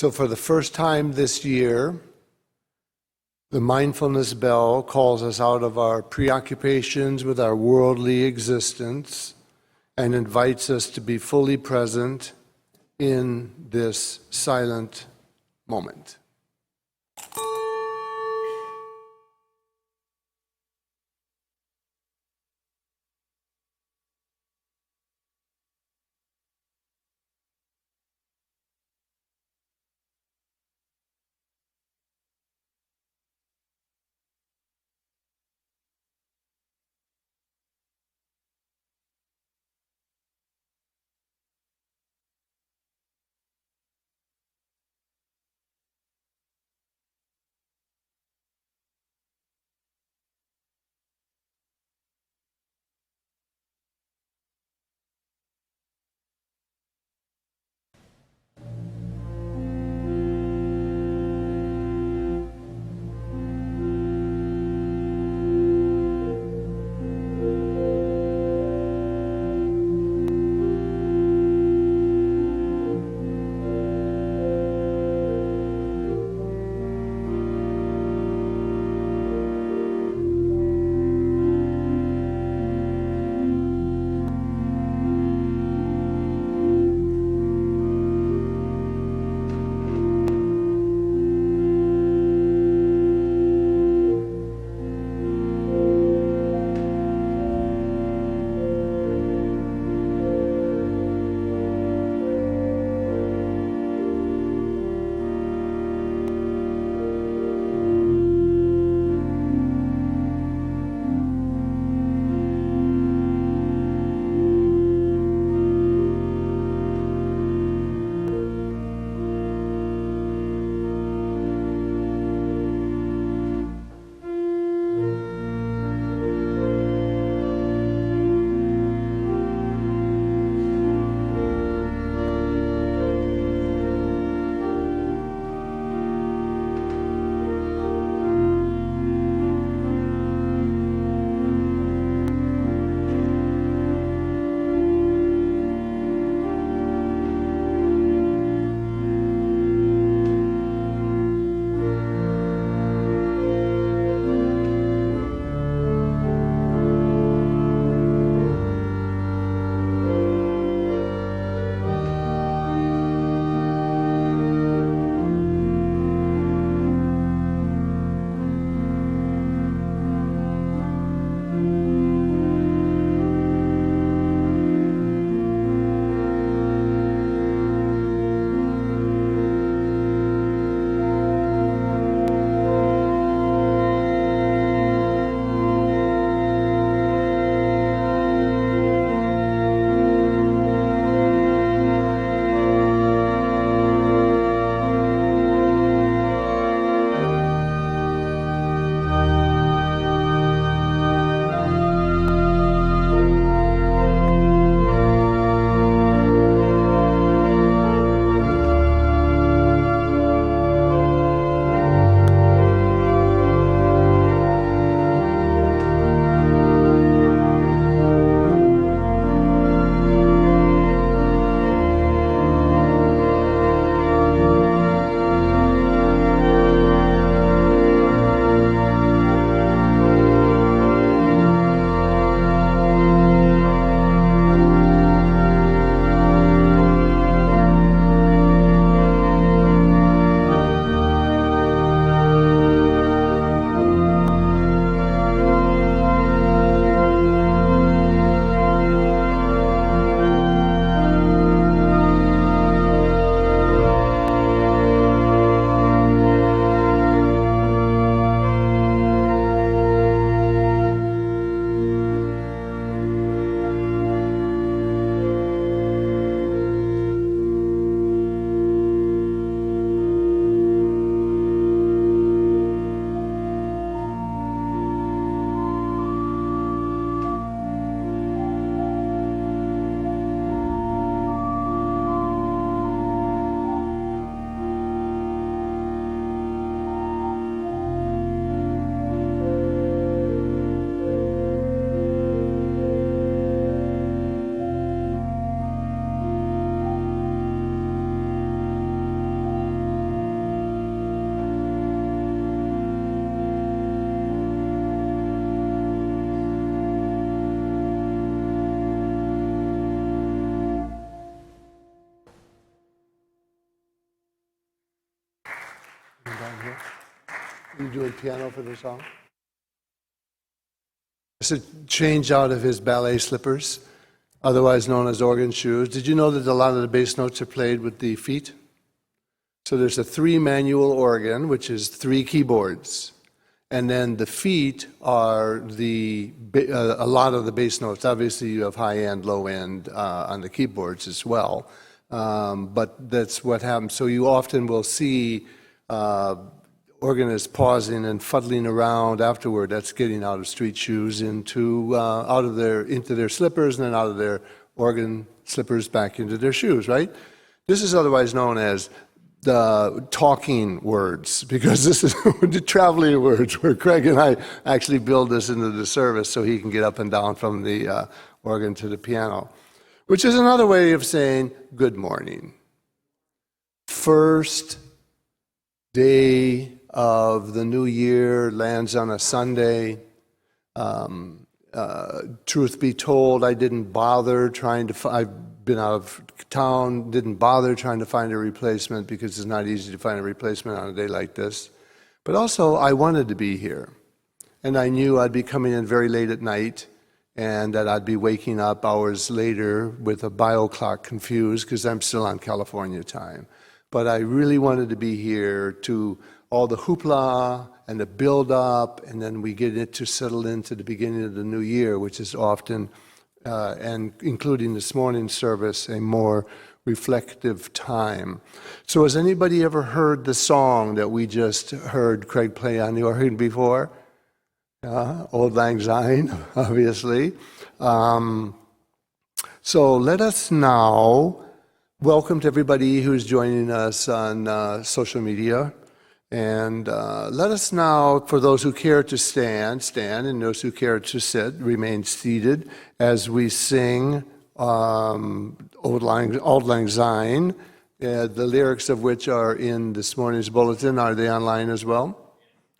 So for the first time this year, the mindfulness bell calls us out of our preoccupations with our worldly existence and invites us to be fully present in this silent moment. You doing piano for the song? It's a change out of his ballet slippers, otherwise known as organ shoes. Did you know that a lot of the bass notes are played with the feet? So there's a 3-manual organ, which is 3 keyboards. And then the feet are a lot of the bass notes. Obviously, you have high end, low end on the keyboards as well. But that's what happens. So you often will see organists pausing and fuddling around afterward. That's getting out of street shoes into their slippers, and then out of their organ slippers back into their shoes, right? This is otherwise known as the talking words, because this is the traveling words, where Craig and I actually build this into the service so he can get up and down from the organ to the piano, which is another way of saying good morning. First day of the new year lands on a Sunday. Truth be told, I didn't bother trying to I've been out of town, didn't bother trying to find a replacement, because it's not easy to find a replacement on a day like this. But also, I wanted to be here. And I knew I'd be coming in very late at night, and that I'd be waking up hours later with a bio clock confused, because I'm still on California time. But I really wanted to be here to all the hoopla and the build-up, and then we get it to settle into the beginning of the new year, which is often, and including this morning's service, a more reflective time. So has anybody ever heard the song that we just heard Craig play on the organ before? Auld Lang Syne, obviously. So let us now welcome to everybody who's joining us on social media. And let us now, for those who care to stand, and those who care to sit, remain seated as we sing Auld Lang Syne, the lyrics of which are in this morning's bulletin. Are they online as well?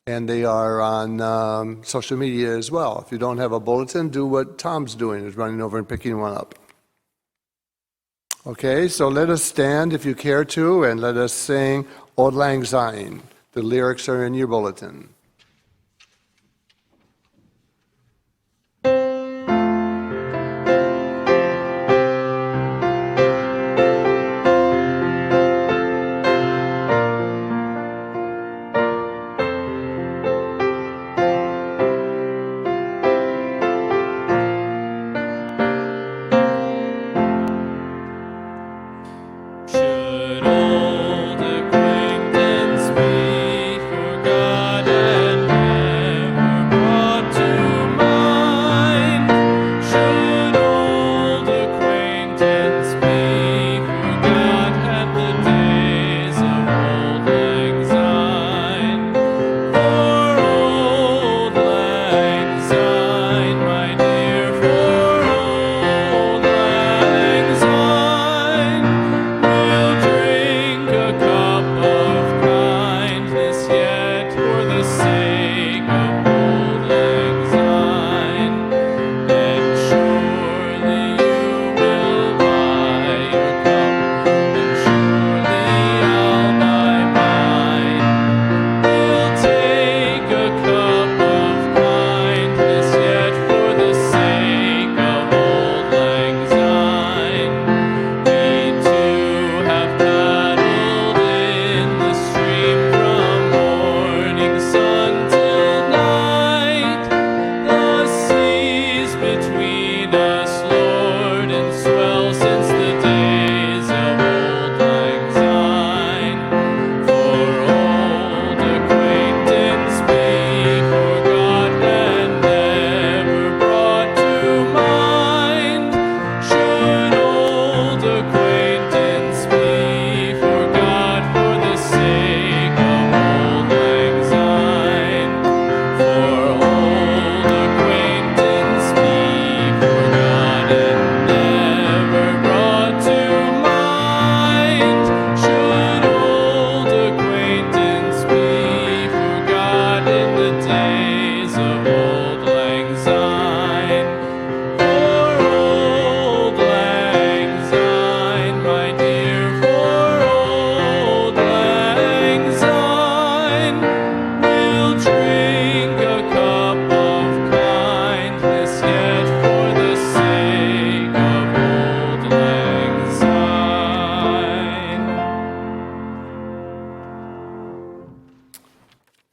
And they are on social media as well. If you don't have a bulletin, do what Tom's doing, is running over and picking one up. Okay, so let us stand if you care to, and let us sing Auld Lang Syne. The lyrics are in your bulletin. Should old acquaintance be forgotten?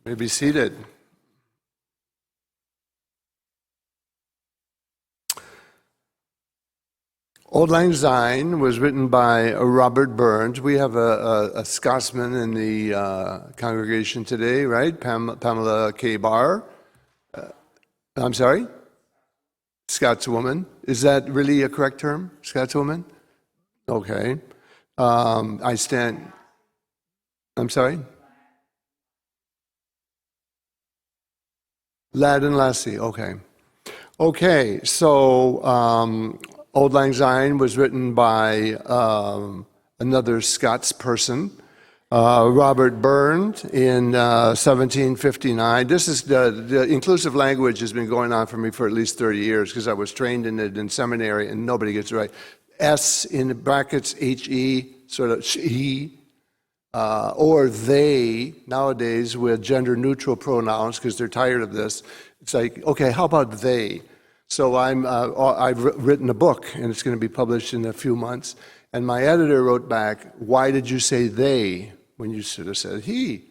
May be seated. Auld Lang Syne was written by Robert Burns. We have a Scotsman in the congregation today, right? Pamela K. Barr. I'm sorry? Scotswoman. Is that really a correct term? Scotswoman? Okay. I'm sorry? Lad and Lassie, okay. Okay, so Auld Lang Syne was written by another Scots person, Robert Burns, in 1759. This is the inclusive language has been going on for me for at least 30 years because I was trained in it in seminary and nobody gets it right. S in brackets, H-E, sort of he, or they, nowadays with gender-neutral pronouns because they're tired of this. It's like, okay, how about they? So I've written a book, and it's going to be published in a few months. And my editor wrote back, why did you say they when you should have said he?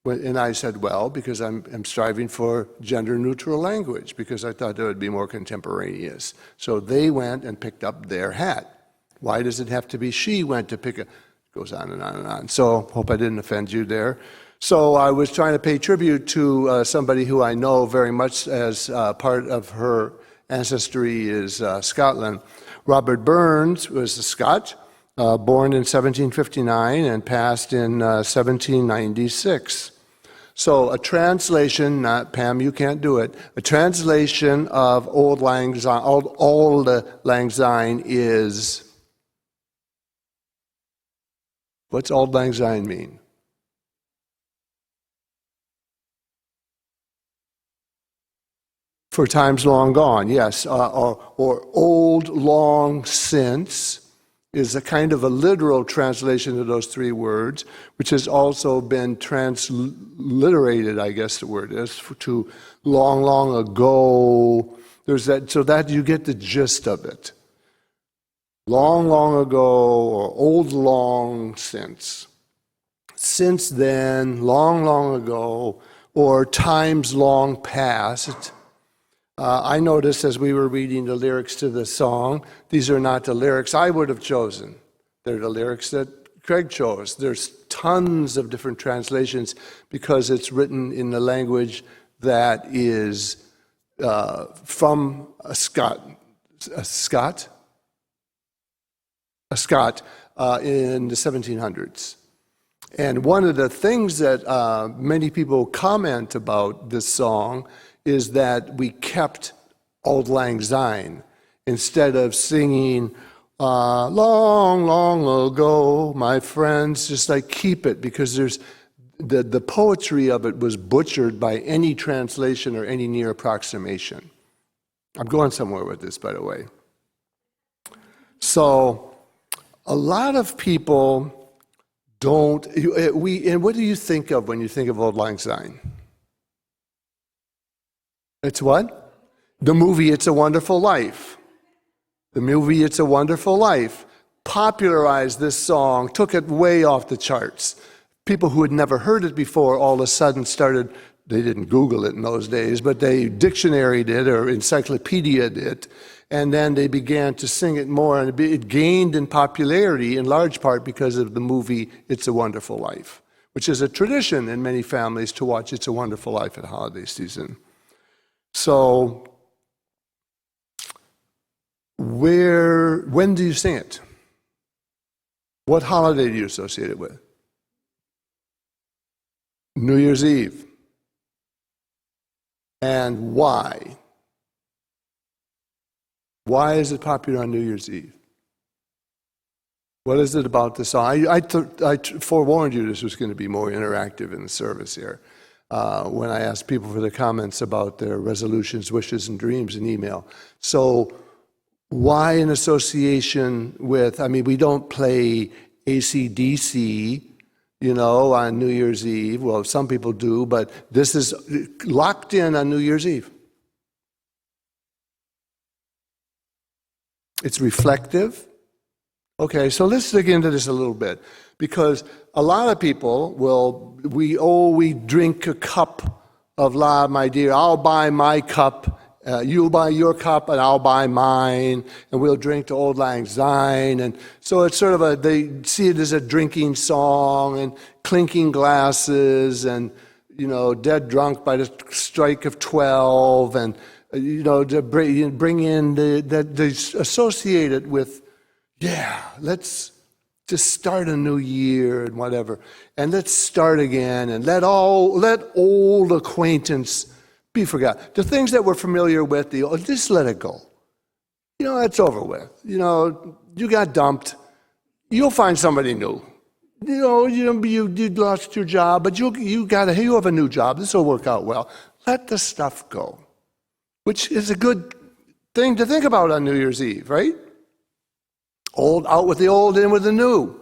And I said, well, because I'm striving for gender-neutral language, because I thought it would be more contemporaneous. So they went and picked up their hat. Why does it have to be she went to pick up? Goes on and on and on. So hope I didn't offend you there. So I was trying to pay tribute to somebody who I know very much as part of her ancestry is Scotland. Robert Burns was a Scot, born in 1759 and passed in 1796. So a translation, not Pam, you can't do it, a translation of Auld Lang Syne is, what's Auld Lang Syne mean? For times long gone, yes, or old long since is a kind of a literal translation of those three words, which has also been transliterated, I guess the word is, to long, long ago. There's that, so that you get the gist of it. Long, long ago, or old long since. Since then, long, long ago, or times long past. I noticed as we were reading the lyrics to the song, these are not the lyrics I would have chosen. They're the lyrics that Craig chose. There's tons of different translations because it's written in the language that is from a Scot in the 1700s. And one of the things that many people comment about this song is that we kept Auld Lang Syne instead of singing long, long ago, my friends, just like keep it, because there's the poetry of it was butchered by any translation or any near approximation. I'm going somewhere with this, by the way. So a lot of people don't, and what do you think of when you think of Auld Lang Syne? It's what? The movie It's a Wonderful Life. The movie It's a Wonderful Life popularized this song, took it way off the charts. People who had never heard it before all of a sudden started, they didn't Google it in those days, but they dictionaried it or encyclopedia'd it, and then they began to sing it more, and it gained in popularity in large part because of the movie It's a Wonderful Life, which is a tradition in many families to watch It's a Wonderful Life at holiday season. So, when do you sing it? What holiday do you associate it with? New Year's Eve. And why? Why is it popular on New Year's Eve? What is it about the song? I forewarned you this was going to be more interactive in the service here. When I asked people for their comments about their resolutions, wishes, and dreams in email. So why an association with, I mean, we don't play AC/DC, on New Year's Eve. Well, some people do, but this is locked in on New Year's Eve. It's reflective. Okay, so let's dig into this a little bit, because a lot of people we drink a cup of La, my dear. I'll buy my cup, you'll buy your cup, and I'll buy mine, and we'll drink to Auld Lang Syne. And so it's sort of they see it as a drinking song, and clinking glasses, and dead drunk by the strike of 12, and to bring in they associate it with, let's just start a new year and whatever, and let's start again, and let old acquaintance be forgotten. The things that we're familiar with, just let it go. It's over with. You got dumped. You'll find somebody new. You lost your job, but you have a new job. This will work out well. Let the stuff go, which is a good thing to think about on New Year's Eve, right? Old out with the old, in with the new.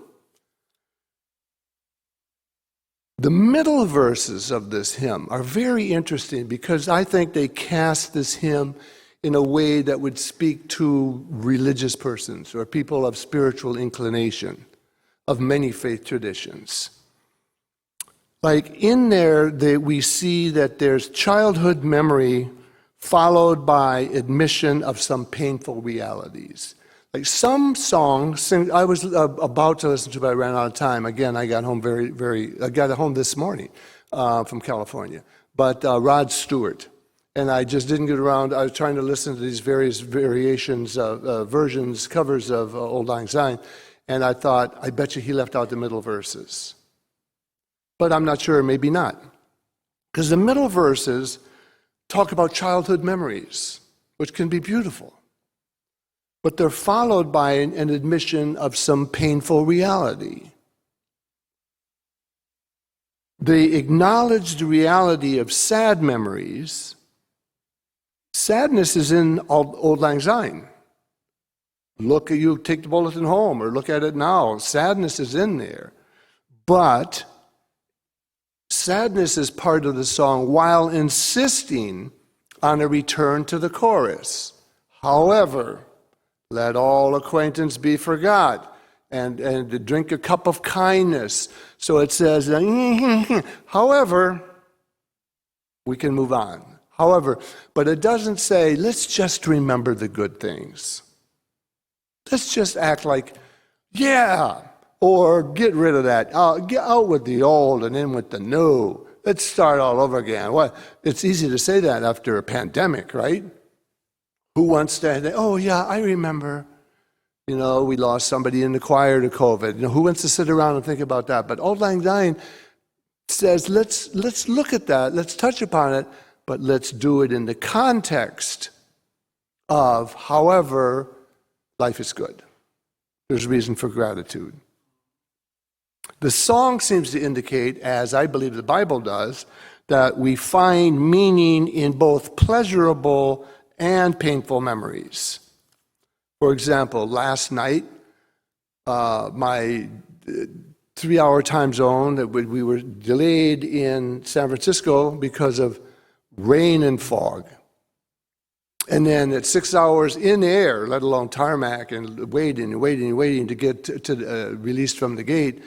The middle verses of this hymn are very interesting because I think they cast this hymn in a way that would speak to religious persons or people of spiritual inclination, of many faith traditions. Like in there, we see that there's childhood memory followed by admission of some painful realities. Like some songs, I was about to listen to, but I ran out of time. Again, I got home I got home this morning from California. But Rod Stewart, and I just didn't get around. I was trying to listen to these various variations, versions, covers of Auld Lang Syne, and I thought, I bet you he left out the middle verses. But I'm not sure, maybe not. Because the middle verses talk about childhood memories, which can be beautiful. But they're followed by an admission of some painful reality. They acknowledge the reality of sad memories. Sadness is in Auld Lang Syne. You take the bulletin home or look at it now. Sadness is in there. But sadness is part of the song while insisting on a return to the chorus. However, let all acquaintance be forgot, and drink a cup of kindness. So it says, however, we can move on. However, but it doesn't say, let's just remember the good things. Let's just act like, or get rid of that. Get out with the old and in with the new. Let's start all over again. It's easy to say that after a pandemic, right? Who wants to, I remember, we lost somebody in the choir to COVID. Who wants to sit around and think about that? But Auld Lang Syne says, let's look at that, let's touch upon it, but let's do it in the context of, however, life is good. There's reason for gratitude. The song seems to indicate, as I believe the Bible does, that we find meaning in both pleasurable and painful memories. For example, last night, my 3-hour time zone, that we were delayed in San Francisco because of rain and fog. And then at 6 hours in air, let alone tarmac, and waiting to get released from the gate,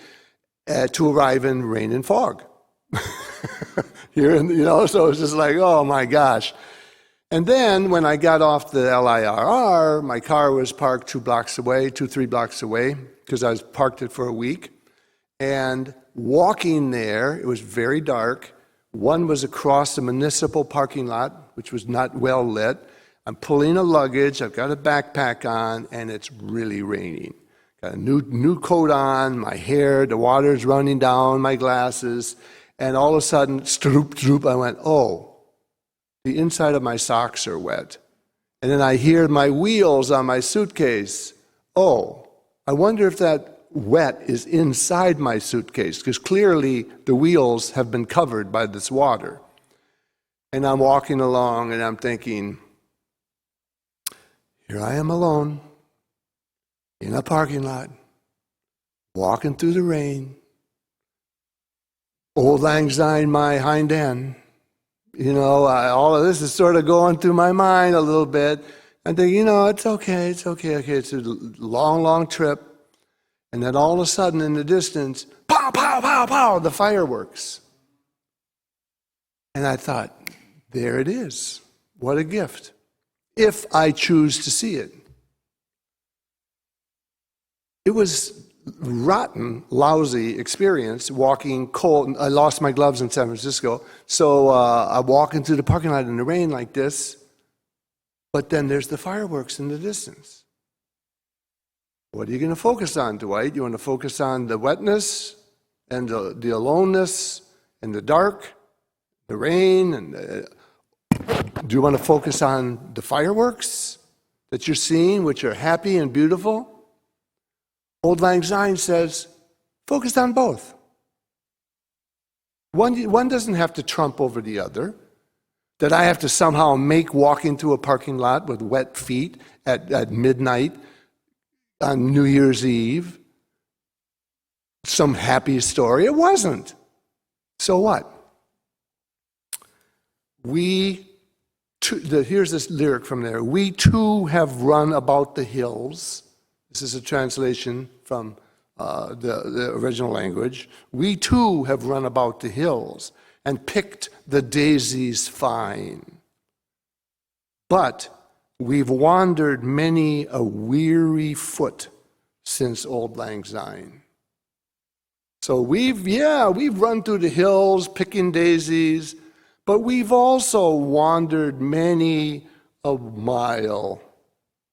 to arrive in rain and fog. So it's just like, oh my gosh. And then when I got off the LIRR, my car was parked 3 blocks away, because I was parked it for a week. And walking there, it was very dark. One was across the municipal parking lot, which was not well lit. I'm pulling a luggage, I've got a backpack on, and it's really raining. Got a new coat on, my hair, the water's running down my glasses, and all of a sudden, stroop, I went, oh. The inside of my socks are wet. And then I hear my wheels on my suitcase. Oh, I wonder if that wet is inside my suitcase, because clearly the wheels have been covered by this water. And I'm walking along and I'm thinking, here I am alone in a parking lot, walking through the rain. Auld Lang Syne, my hind end. All of this is sort of going through my mind a little bit. I'm thinking, it's okay. It's a long, long trip. And then all of a sudden in the distance, pow, pow, pow, pow, the fireworks. And I thought, there it is. What a gift. If I choose to see it. It was rotten, lousy experience walking cold. I lost my gloves in San Francisco, so I'm walking through the parking lot in the rain like this, but then there's the fireworks in the distance. What are you going to focus on, Dwight? You want to focus on the wetness and the aloneness and the dark, the rain, and do you want to focus on the fireworks that you're seeing, which are happy and beautiful? Auld Lang Syne says, focus on both. One doesn't have to trump over the other. That I have to somehow make walking through a parking lot with wet feet at midnight on New Year's Eve some happy story. It wasn't. So what? Here's this lyric from there. We too have run about the hills. This is a translation from the original language. We too have run about the hills and picked the daisies fine. But we've wandered many a weary foot since Auld Lang Syne. So we've run through the hills picking daisies, but we've also wandered many a mile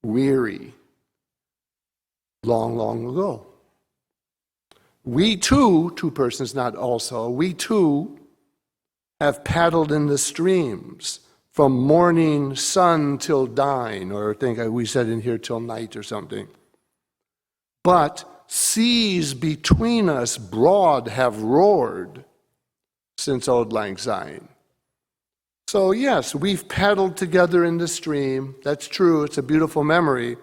weary long, long ago. We too, two persons, not also, we too have paddled in the streams from morning sun till dine, or I think we said in here till night or something. But seas between us broad have roared since Auld Lang Syne. So yes, we've paddled together in the stream. That's true, it's a beautiful memory.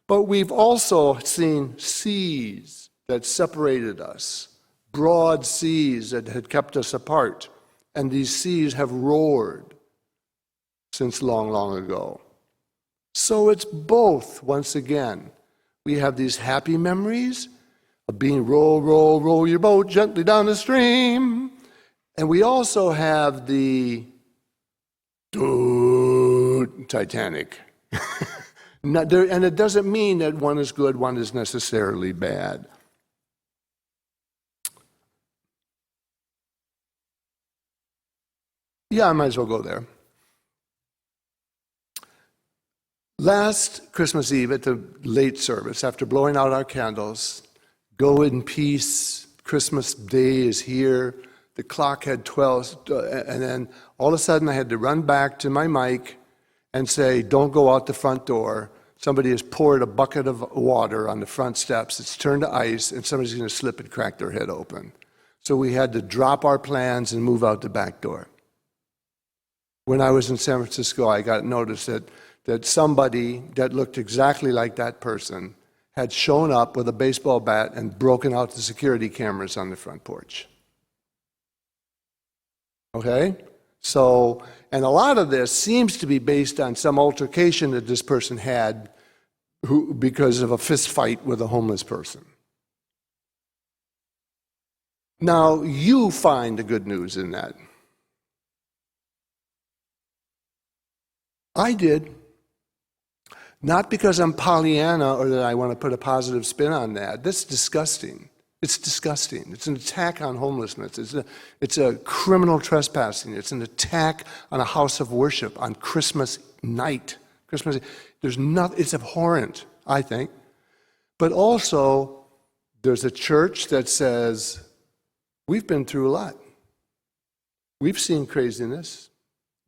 But we've also seen seas that separated us, broad seas that had kept us apart. And these seas have roared since long, long ago. So it's both, once again. We have these happy memories of being roll your boat gently down the stream. And we also have the Titanic. And it doesn't mean that one is good, one is necessarily bad. Yeah, I might as well go there. Last Christmas Eve at the late service, after blowing out our candles, go in peace, Christmas Day is here, the clock had 12, and then all of a sudden I had to run back to my mic and say, don't go out the front door. Somebody has poured a bucket of water on the front steps, it's turned to ice, and somebody's going to slip and crack their head open. So we had to drop our plans and move out the back door. When I was in San Francisco, I got notice that somebody that looked exactly like that person had shown up with a baseball bat and broken out the security cameras on the front porch. Okay? So, and a lot of this seems to be based on some altercation that this person had because of a fist fight with a homeless person. Now, you find the good news in that. I did. Not because I'm Pollyanna or that I want to put a positive spin on that. That's disgusting. It's disgusting. It's an attack on homelessness. It's a criminal trespassing. It's an attack on a house of worship on Christmas night. It's abhorrent, I think. But also, there's a church that says, we've been through a lot. We've seen craziness.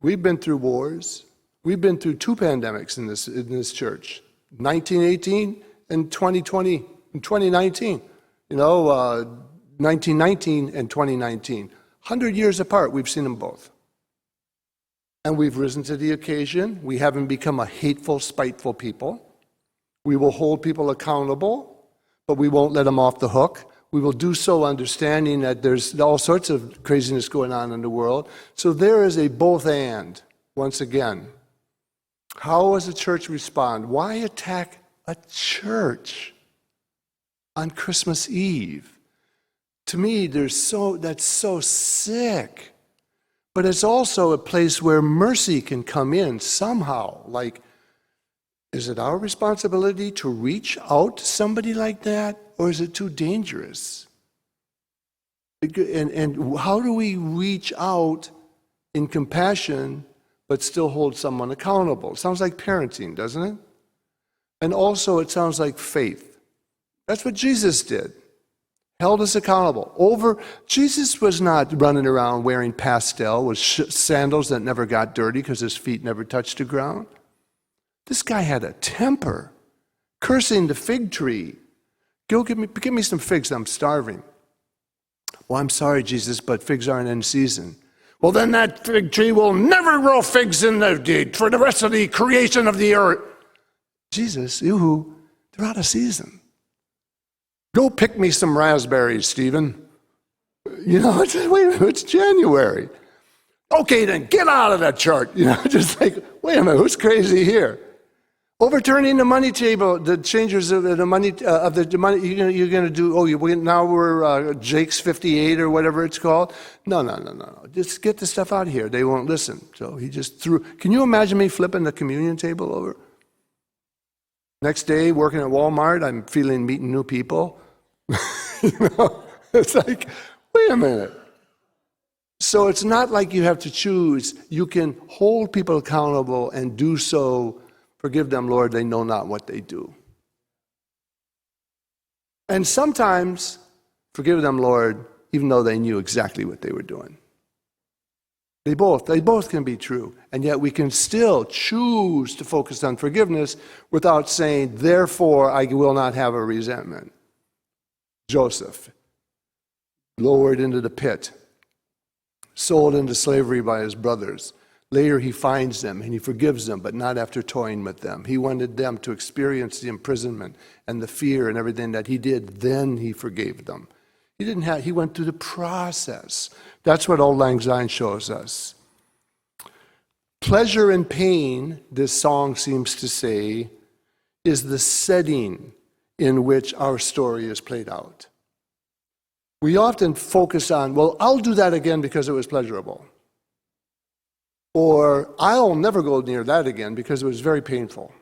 We've been through wars. We've been through two pandemics in this church, 1918 and 2020, and 2019. 1919 and 2019. 100 years apart, we've seen them both. And we've risen to the occasion. We haven't become a hateful, spiteful people. We will hold people accountable, but we won't let them off the hook. We will do so understanding that there's all sorts of craziness going on in the world. So there is a both and, once again. How does the church respond? Why attack a church? on Christmas Eve. To me, that's so sick. But it's also a place where mercy can come in somehow. Like, is it our responsibility to reach out to somebody like that, or is it too dangerous? And how do we reach out in compassion but still hold someone accountable? It sounds like parenting, doesn't it? And also it sounds like faith. That's what Jesus did. Held us accountable. Jesus was not running around wearing pastel with sandals that never got dirty because his feet never touched the ground. This guy had a temper, cursing the fig tree. Go give me some figs, I'm starving. Well, I'm sorry, Jesus, but figs aren't in season. Well, then that fig tree will never grow figs for the rest of the creation of the earth. Jesus, they're out of season. Go pick me some raspberries, Stephen. Wait a minute, it's January. Okay, then get out of that chart. Just like, wait a minute, who's crazy here? Overturning the money table, the changers of the money, you're going to do, now we're Jake's 58 or whatever it's called. No. Just get the stuff out of here. They won't listen. So he just threw. Can you imagine me flipping the communion table over? Next day, working at Walmart, I'm meeting new people. It's like, wait a minute. So it's not like you have to choose. You can hold people accountable and do so. Forgive them, Lord, they know not what they do. And sometimes, forgive them, Lord, even though they knew exactly what they were doing. They both can be true. And yet we can still choose to focus on forgiveness without saying, therefore, I will not have a resentment. Joseph, lowered into the pit, sold into slavery by his brothers. Later he finds them and he forgives them, but not after toying with them. He wanted them to experience the imprisonment and the fear and everything that he did. Then he forgave them. He went through the process. That's what Auld Lang Syne shows us. Pleasure and pain, this song seems to say, is the setting in which our story is played out. We often focus on, well, I'll do that again because it was pleasurable. Or I'll never go near that again because it was very painful.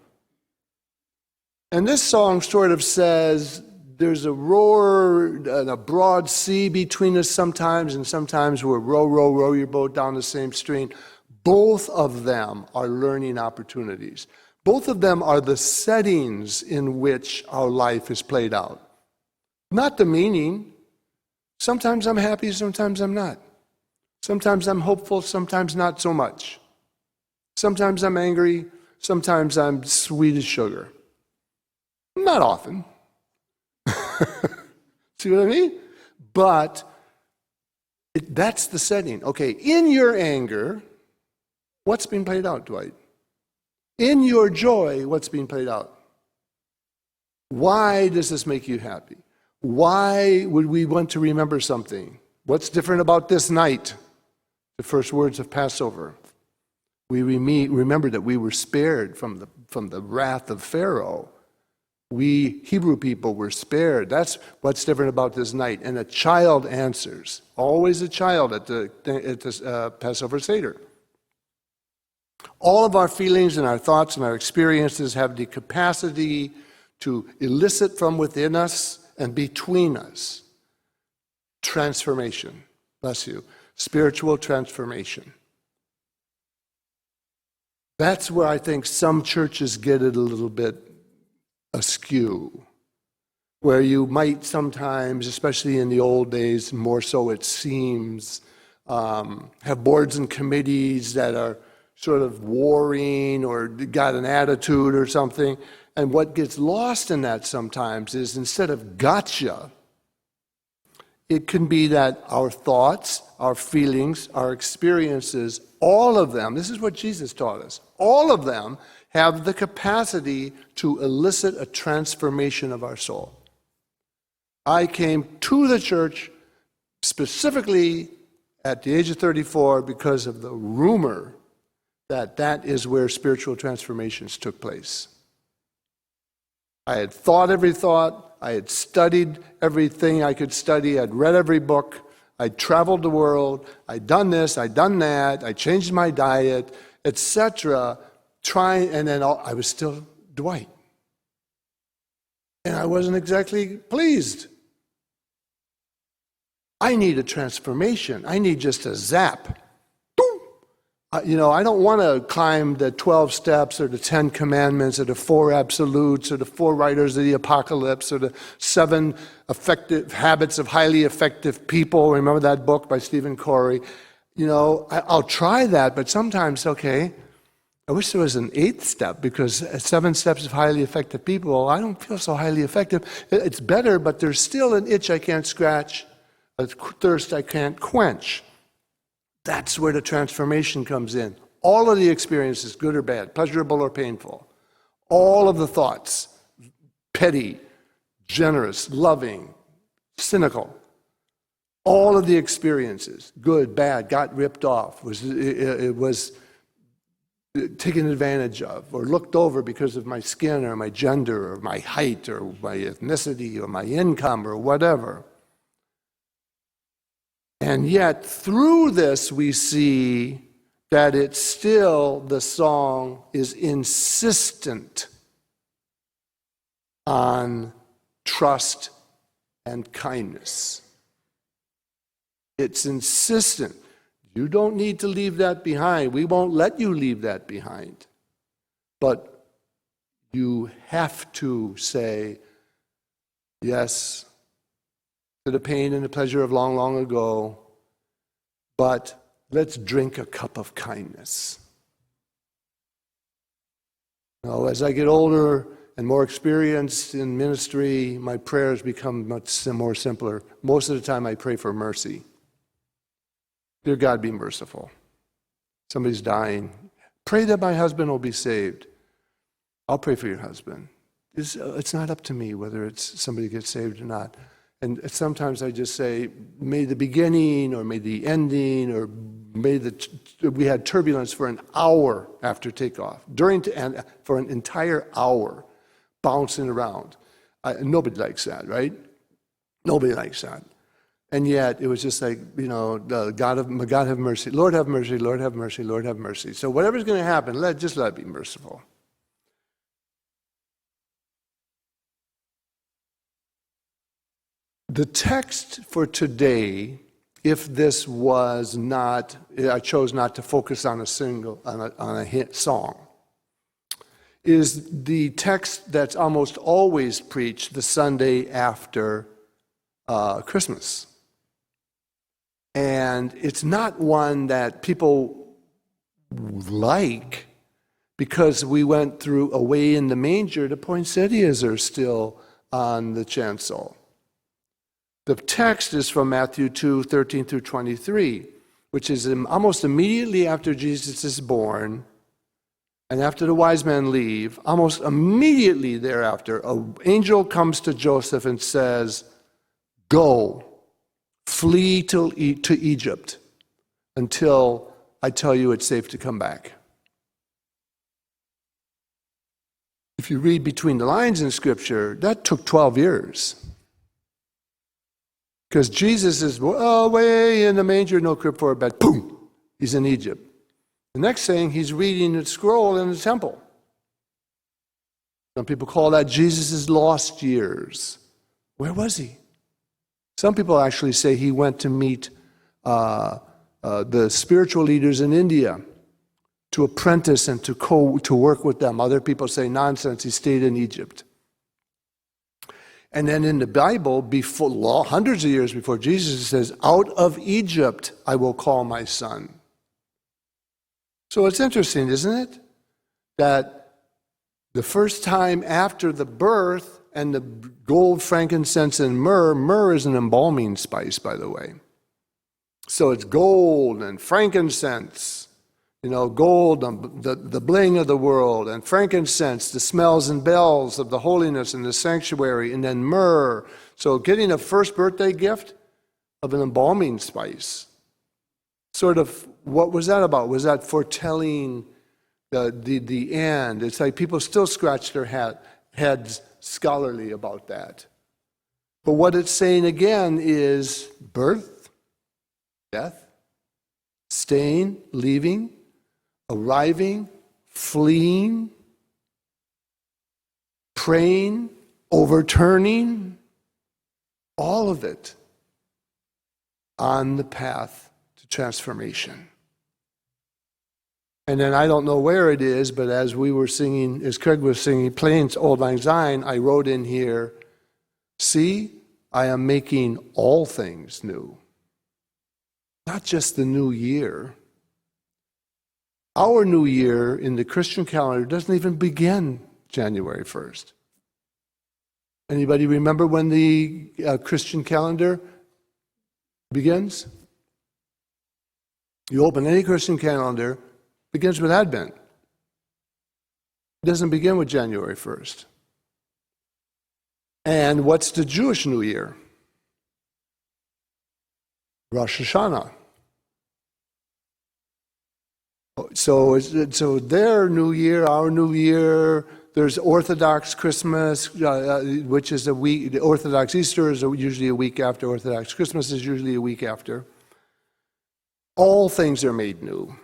And this song sort of says there's a roar and a broad sea between us sometimes, and sometimes we're row your boat down the same stream. Both of them are learning opportunities. Both of them are the settings in which our life is played out. Not the meaning. Sometimes I'm happy, sometimes I'm not. Sometimes I'm hopeful, sometimes not so much. Sometimes I'm angry, sometimes I'm sweet as sugar. Not often. See what I mean? But that's the setting. Okay, in your anger, what's being played out, Dwight? In your joy, what's being played out? Why does this make you happy? Why would we want to remember something? What's different about this night? The first words of Passover. We remember that we were spared from the wrath of Pharaoh. We Hebrew people were spared. That's what's different about this night. And a child answers. Always a child at the Passover Seder. All of our feelings and our thoughts and our experiences have the capacity to elicit from within us and between us transformation. Bless you. Spiritual transformation. That's where I think some churches get it a little bit askew, where you might sometimes, especially in the old days, more so it seems, have boards and committees that are sort of warring or got an attitude or something. And what gets lost in that sometimes is instead of gotcha, it can be that our thoughts, our feelings, our experiences, all of them, this is what Jesus taught us, all of them have the capacity to elicit a transformation of our soul. I came to the church specifically at the age of 34 because of the rumor that is where spiritual transformations took place. I had thought every thought, I had studied everything I could study. I'd read every book. I'd traveled the world. I'd done this. I'd done that. I changed my diet, etc. And then I was still Dwight. And I wasn't exactly pleased. I need a transformation. I need just a zap. Boom! I don't want to climb the 12 steps or the 10 commandments or the 4 absolutes or the 4 writers of the apocalypse or the 7 effective habits of highly effective people. Remember that book by Stephen Covey? I'll try that, but sometimes, okay, I wish there was an 8th step, because 7 steps of highly effective people, I don't feel so highly effective. It's better, but there's still an itch I can't scratch, a thirst I can't quench. That's where the transformation comes in. All of the experiences, good or bad, pleasurable or painful, all of the thoughts, petty, generous, loving, cynical, all of the experiences, good, bad, got ripped off, was taken advantage of or looked over because of my skin or my gender or my height or my ethnicity or my income or whatever. And yet, through this, we see that it's still, the song is insistent on trust and kindness. It's insistent. You don't need to leave that behind. We won't let you leave that behind. But you have to say yes to the pain and the pleasure of long, long ago, but let's drink a cup of kindness. Now, as I get older and more experienced in ministry, my prayers become much more simpler. Most of the time I pray for mercy. Dear God, be merciful. Somebody's dying. Pray that my husband will be saved. I'll pray for your husband. It's not up to me whether somebody gets saved or not. And sometimes I just say, may the beginning or may the ending or we had turbulence for an hour after takeoff, for an entire hour, bouncing around. Nobody likes that, right? Nobody likes that. And yet it was just like, God have mercy, Lord have mercy, Lord have mercy, Lord have mercy. So whatever's going to happen, just let it be merciful. The text for today, if this was not, I chose not to focus on a hit song, is the text that's almost always preached the Sunday after Christmas. And it's not one that people like, because we went through Away in the Manger. The poinsettias are still on the chancel. The text is from Matthew 2:13 through 23, which is almost immediately after Jesus is born, and after the wise men leave, almost immediately thereafter, an angel comes to Joseph and says, "Go, flee to Egypt until I tell you it's safe to come back." If you read between the lines in Scripture, that took 12 years. Because Jesus is away in the manger, no crib for a bed. Boom! He's in Egypt. The next thing, he's reading the scroll in the temple. Some people call that Jesus' lost years. Where was he? Some people actually say he went to meet the spiritual leaders in India, to apprentice and to work with them. Other people say nonsense, he stayed in Egypt. And then in the Bible, hundreds of years before Jesus, it says, "Out of Egypt I will call my son." So it's interesting, isn't it? That the first time after the birth and the gold, frankincense, and myrrh is an embalming spice, by the way. So it's gold and frankincense, gold, the bling of the world, and frankincense, the smells and bells of the holiness in the sanctuary, and then myrrh. So getting a first birthday gift of an embalming spice. Sort of, what was that about? Was that foretelling the end? It's like people still scratch their heads scholarly about that. But what it's saying again is birth, death, staying, leaving, arriving, fleeing, praying, overturning, all of it on the path to transformation. And then I don't know where it is, but as we were singing, as Craig was singing, playing Auld Lang Syne, I wrote in here, see, I am making all things new. Not just the new year. Our new year in the Christian calendar doesn't even begin January 1st. Anybody remember when the Christian calendar begins? You open any Christian calendar, it begins with Advent. It doesn't begin with January 1st. And what's the Jewish New Year? Rosh Hashanah. So their New Year, our New Year, there's Orthodox Christmas, which is a week. The Orthodox Easter is usually a week after. Orthodox Christmas is usually a week after. All things are made new.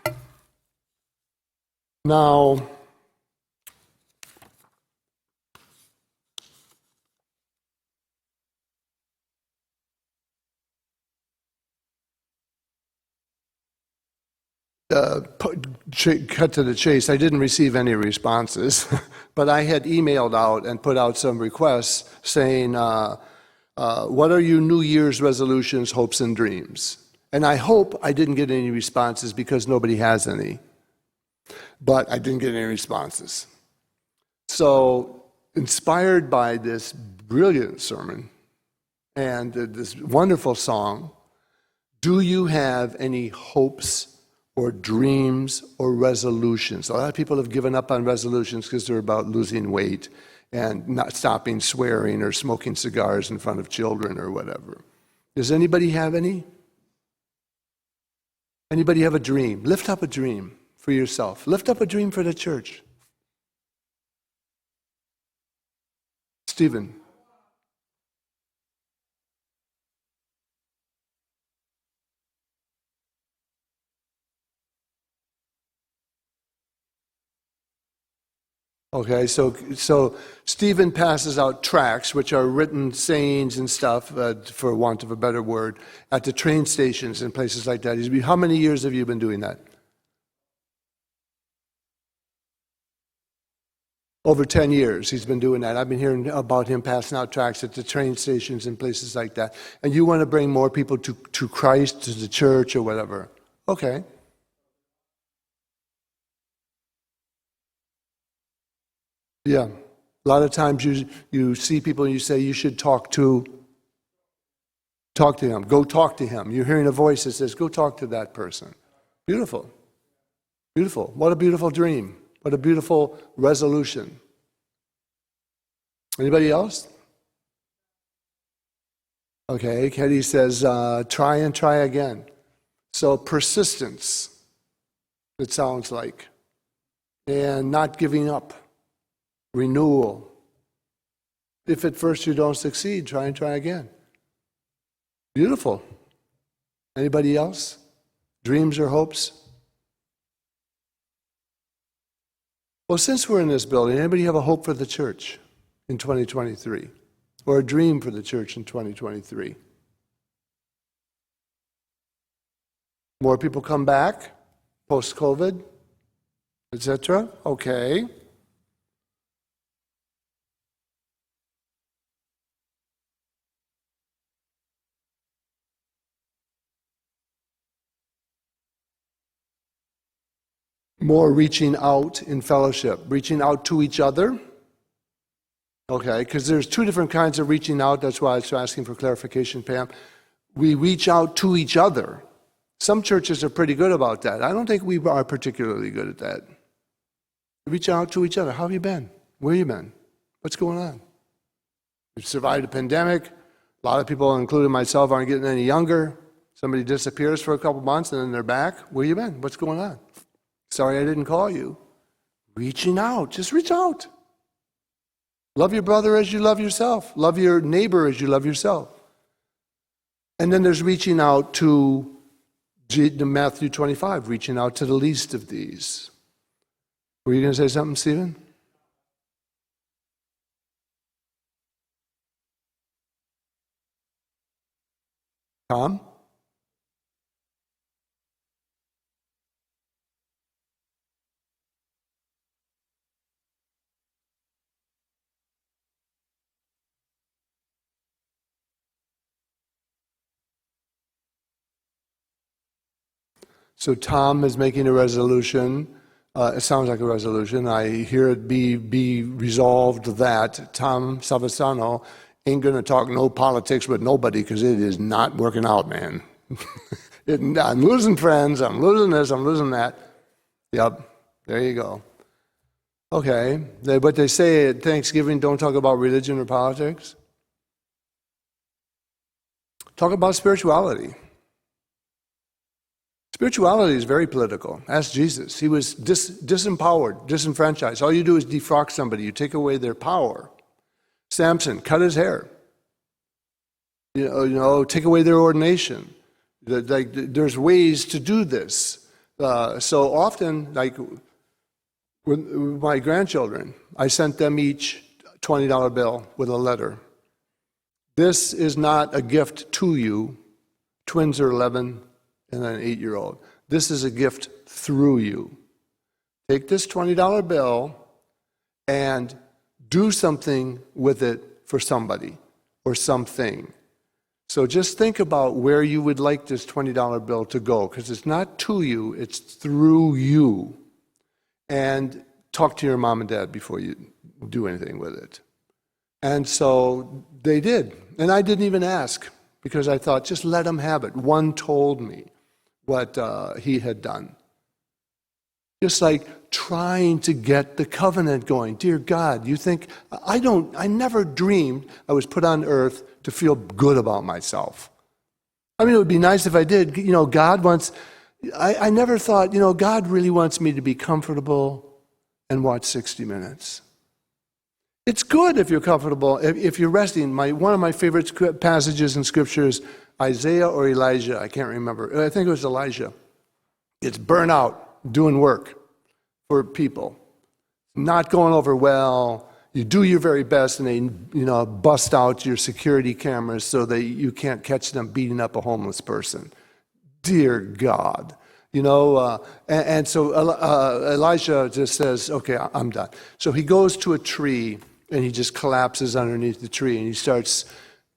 Now, cut to the chase, I didn't receive any responses, but I had emailed out and put out some requests saying, what are your New Year's resolutions, hopes, and dreams? And I hope I didn't get any responses because nobody has any. But I didn't get any responses. So, inspired by this brilliant sermon and this wonderful song, do you have any hopes or dreams or resolutions? A lot of people have given up on resolutions because they're about losing weight and not stopping swearing or smoking cigars in front of children or whatever. Does anybody have any? Anybody have a dream? Lift up a dream for yourself. Lift up a dream for the church. Stephen. Okay, so Stephen passes out tracts, which are written sayings and stuff, for want of a better word, at the train stations and places like that. How many years have you been doing that? Over 10 years he's been doing that. I've been hearing about him passing out tracts at the train stations and places like that. And you want to bring more people to Christ, to the church, or whatever. Okay. Yeah. A lot of times you see people and you say you should talk to him. Go talk to him. You're hearing a voice that says, go talk to that person. Beautiful. Beautiful. What a beautiful dream. What a beautiful resolution. Anybody else? Okay, Katie says, try and try again. So persistence, it sounds like. And not giving up. Renewal. If at first you don't succeed, try and try again. Beautiful. Anybody else? Dreams or hopes? Well, since we're in this building, anybody have a hope for the church in 2023? Or a dream for the church in 2023? More people come back post-COVID, etc.? Okay. More reaching out in fellowship, reaching out to each other. Okay, because there's two different kinds of reaching out. That's why I was asking for clarification, Pam. We reach out to each other. Some churches are pretty good about that. I don't think we are particularly good at that. Reach out to each other. How have you been? Where have you been? What's going on? We've survived a pandemic. A lot of people, including myself, aren't getting any younger. Somebody disappears for a couple months and then they're back. Where you been? What's going on? Sorry I didn't call you. Reaching out. Just reach out. Love your brother as you love yourself. Love your neighbor as you love yourself. And then there's reaching out to Matthew 25, reaching out to the least of these. Were you going to say something, Stephen? Tom? So Tom is making a resolution. It sounds like a resolution. I hear it be resolved that Tom Savasano ain't going to talk no politics with nobody because it is not working out, man. I'm losing friends. I'm losing this. I'm losing that. Yep. There you go. Okay. But they say at Thanksgiving, don't talk about religion or politics. Talk about spirituality. Spirituality is very political. Ask Jesus. He was disempowered, disenfranchised. All you do is defrock somebody. You take away their power. Samson, cut his hair. Take away their ordination. There's ways to do this. So often, like with my grandchildren, I sent them each a $20 bill with a letter. This is not a gift to you. Twins are 11 and an 8-year-old. This is a gift through you. Take this $20 bill and do something with it for somebody or something. So just think about where you would like this $20 bill to go, because it's not to you, it's through you. And talk to your mom and dad before you do anything with it. And so they did. And I didn't even ask, because I thought, just let them have it. One told me what he had done. Just like trying to get the covenant going. Dear God, you think, I never dreamed I was put on earth to feel good about myself. I mean, it would be nice if I did. God wants, I never thought, God really wants me to be comfortable and watch 60 Minutes. It's good if you're comfortable, if you're resting. One of my favorite passages in Scripture is Isaiah or Elijah, I can't remember. I think it was Elijah. It's burnout, doing work for people. Not going over well. You do your very best and they bust out your security cameras so that you can't catch them beating up a homeless person. Dear God. And so Elisha just says, okay, I'm done. So he goes to a tree and he just collapses underneath the tree and he starts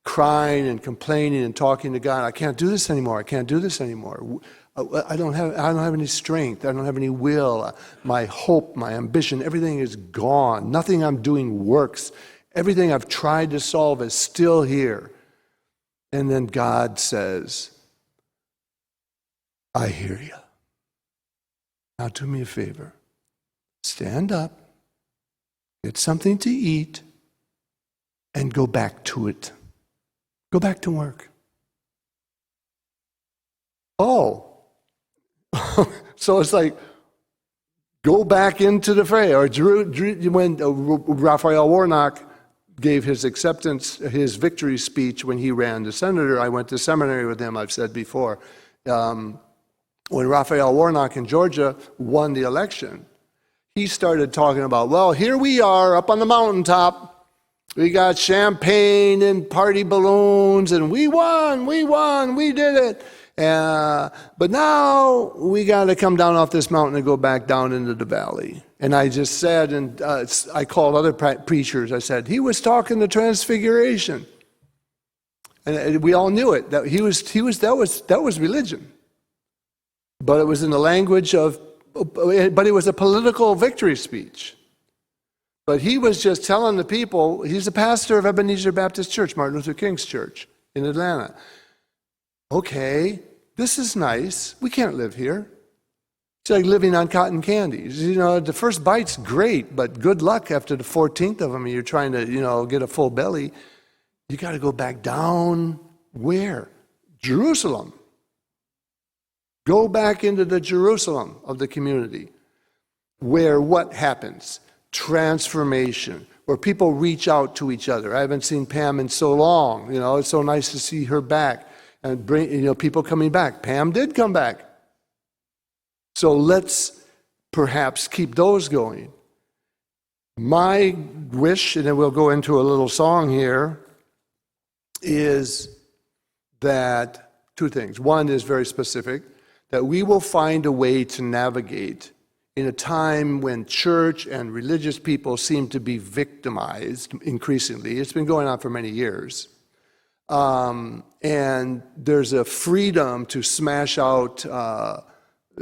crying and complaining and talking to God. I can't do this anymore. I can't do this anymore. I don't have any strength. I don't have any will. My hope, my ambition, everything is gone. Nothing I'm doing works. Everything I've tried to solve is still here. And then God says, I hear you. Now do me a favor. Stand up, get something to eat, and go back to it. Go back to work. Oh. So it's like, go back into the fray. Or when Raphael Warnock gave his acceptance, his victory speech when he ran the senator, I went to seminary with him, I've said before. When Raphael Warnock in Georgia won the election, he started talking about, well, here we are up on the mountaintop. We got champagne and party balloons, and we won, we did it. But now we got to come down off this mountain and go back down into the valley. And I just said, and I called other preachers, I said, he was talking the transfiguration. And we all knew it. That that was religion. But it was in the language of, but it was a political victory speech. But he was just telling the people, he's a pastor of Ebenezer Baptist Church, Martin Luther King's church in Atlanta. Okay, this is nice. We can't live here. It's like living on cotton candies. The first bite's great, but good luck after the 14th of them. You're trying to, get a full belly. You got to go back down where? Jerusalem. Go back into the Jerusalem of the community, where what happens? Transformation, where people reach out to each other. I haven't seen Pam in so long. It's so nice to see her back and bring, people coming back. Pam did come back. So let's perhaps keep those going. My wish, and then we'll go into a little song here, is that two things. One is very specific, that we will find a way to navigate in a time when church and religious people seem to be victimized increasingly. It's been going on for many years. And there's a freedom to smash out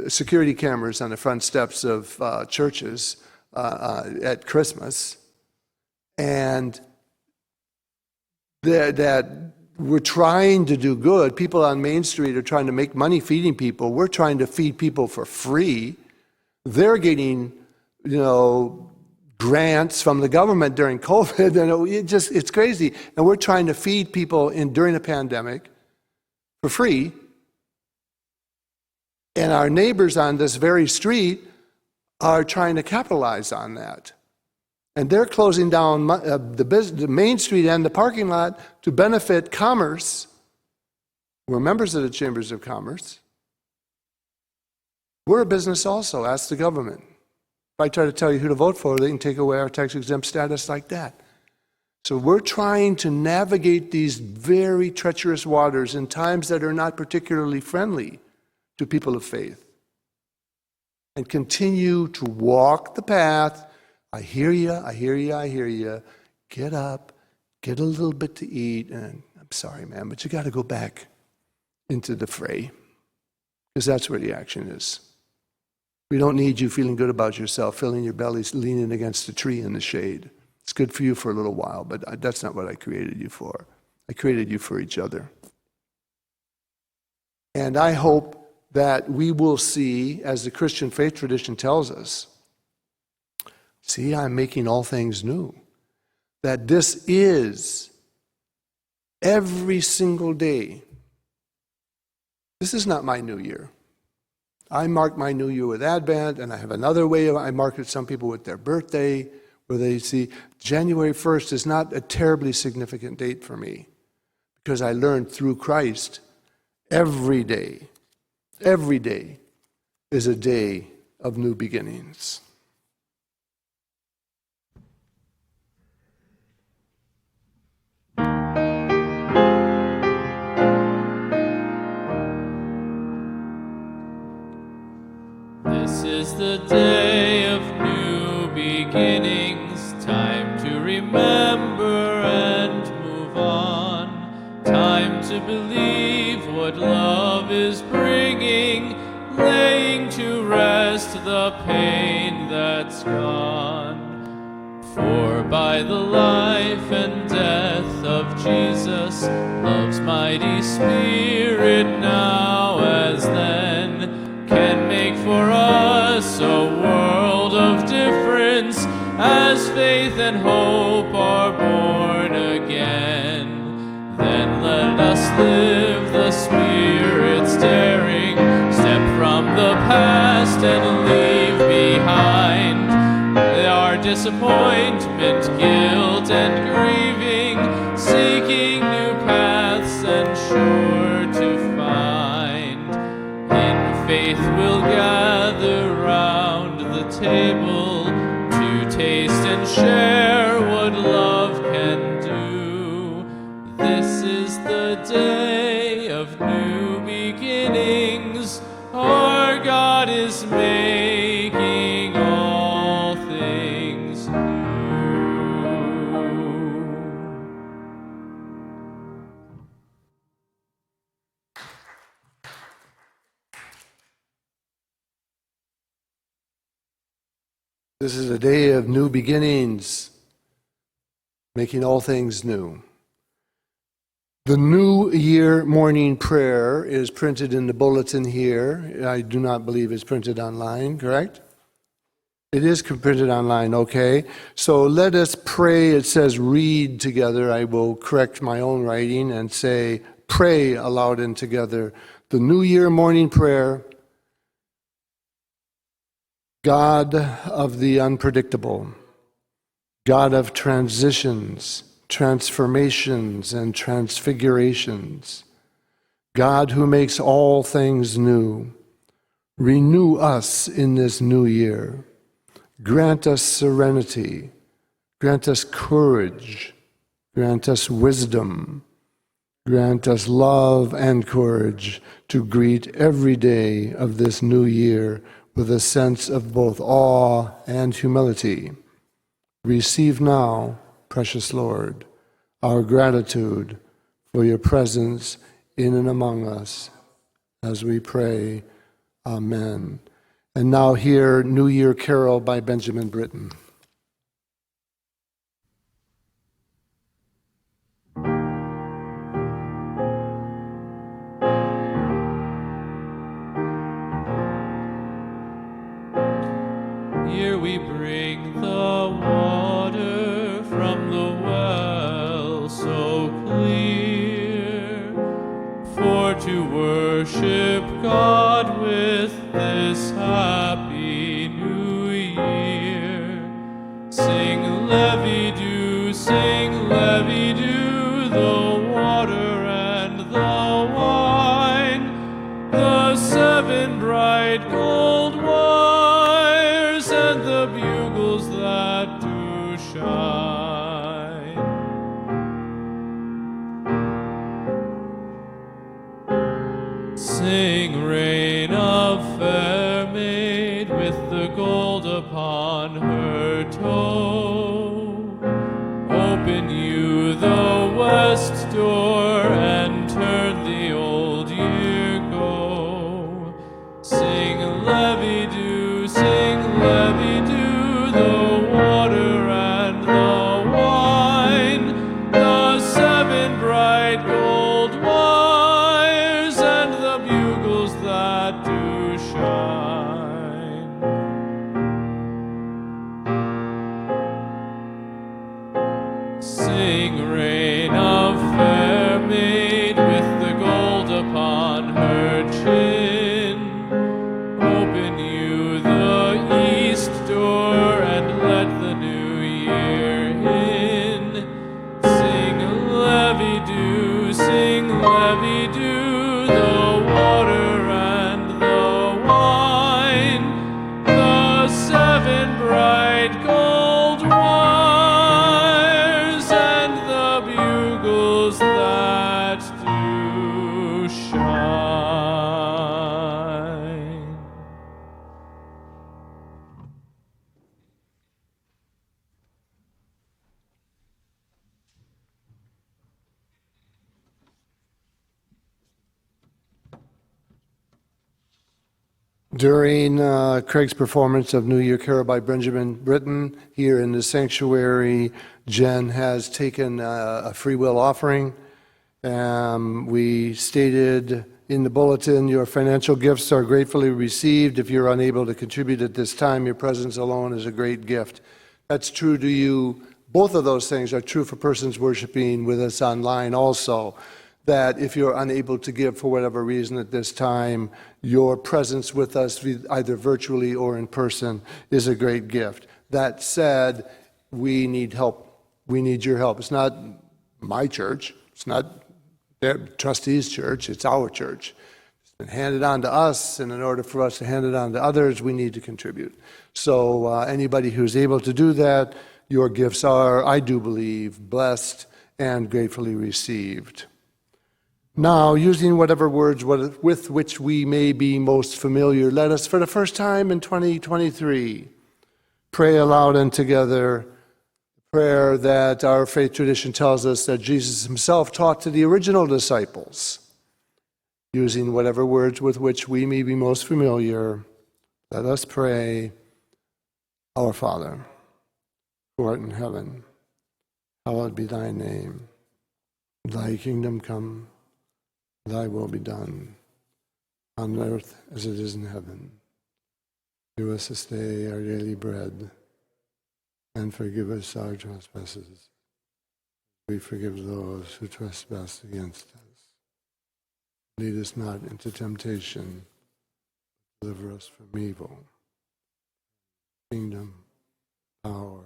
security cameras on the front steps of churches at Christmas. And that we're trying to do good. People on Main Street are trying to make money feeding people. We're trying to feed people for free. They're getting, grants from the government during COVID, and it's crazy. And we're trying to feed people during a pandemic for free. And our neighbors on this very street are trying to capitalize on that. And they're closing down the Main Street and the parking lot to benefit commerce. We're members of the Chambers of Commerce. We're a business also. Ask the government. If I try to tell you who to vote for, they can take away our tax-exempt status like that. So we're trying to navigate these very treacherous waters in times that are not particularly friendly to people of faith, and continue to walk the path. I hear you, I hear you, I hear you. Get up, get a little bit to eat, and I'm sorry, man, but you got to go back into the fray, because that's where the action is. We don't need you feeling good about yourself, filling your belly, leaning against a tree in the shade. It's good for you for a little while, but that's not what I created you for. I created you for each other. And I hope that we will see, as the Christian faith tradition tells us, see, I'm making all things new. That this is every single day. This is not my new year. I mark my new year with Advent, and I have another way I mark it, some people with their birthday, where they see January 1st is not a terribly significant date for me, because I learned through Christ every day is a day of new beginnings. This is the day of new beginnings, time to remember and move on, time to believe what love is bringing, laying to rest the pain that's gone. For by the life and death of Jesus, love's mighty Spirit now as then can make for us a world of difference as faith and hope are born again. Then let us live the Spirit's daring, step from the past and leave behind our disappointment, guilt, and grieving, seeking new paths and sure to find. In faith we'll gather round the table to taste and share what love can do. This is the day of new beginnings. Our God is making all things new. This is a day of new beginnings, making all things new. The New Year morning prayer is printed in the bulletin here. I do not believe it's printed online, correct? It is printed online, okay. So let us pray. It says read together. I will correct my own writing and say pray aloud and together. The New Year morning prayer. God of the unpredictable, God of transitions, transformations, and transfigurations, God who makes all things new, renew us in this new year. Grant us serenity, grant us courage, grant us wisdom, grant us love and courage to greet every day of this new year with a sense of both awe and humility. Receive now, precious Lord, our gratitude for your presence in and among us as we pray. Amen. And now hear New Year Carol by Benjamin Britten. Here we bring the water from the well so clear, for to worship God with this happy new year. Sing levy-do, the water and the wine, the 7 bright gold wires and the bugles that do shine. Sing, reign of fair maid, with the gold upon her toe. Open you the west door and turn the old year go. Sing levy-do, the water and the wine, the 7 bright gold wires and the bugles that do shine. Sing, reign of fair maid, with the gold upon her chin. Open you the east door and let the new year in. Sing levy-do, the water and the wine, the 7 bright gold wires and the bugles that do shine. During Craig's performance of New Year Carol by Benjamin Britten here in the sanctuary, Jen has taken a free will offering. We stated in the bulletin, your financial gifts are gratefully received. If you're unable to contribute at this time, your presence alone is a great gift. That's true to you. Both of those things are true for persons worshiping with us online also. That if you're unable to give for whatever reason at this time, your presence with us, either virtually or in person, is a great gift. That said, we need help. We need your help. It's not my church. It's not their trustees' church. It's our church. It's been handed on to us, and in order for us to hand it on to others, we need to contribute. So anybody who's able to do that, your gifts are, I do believe, blessed and gratefully received. Now, using whatever words with which we may be most familiar, let us, for the first time in 2023, pray aloud and together the prayer that our faith tradition tells us that Jesus himself taught to the original disciples. Using whatever words with which we may be most familiar, let us pray, Our Father, who art in heaven, hallowed be thy name. Thy kingdom come. Thy will be done, on earth as it is in heaven. Give us this day our daily bread, and forgive us our trespasses. We forgive those who trespass against us. Lead us not into temptation, but deliver us from evil. Kingdom, power,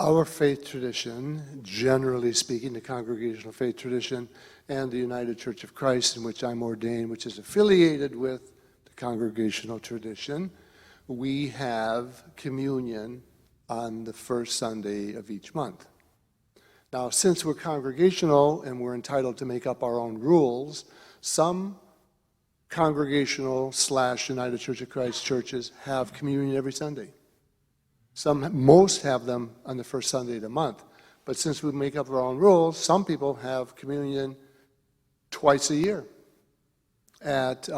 Our faith tradition, generally speaking, the Congregational Faith Tradition and the United Church of Christ, in which I'm ordained, which is affiliated with the Congregational Tradition, we have communion on the first Sunday of each month. Now, since we're congregational and we're entitled to make up our own rules, some congregational / United Church of Christ churches have communion every Sunday. Most have them on the first Sunday of the month. But since we make up our own rules, some people have communion twice a year at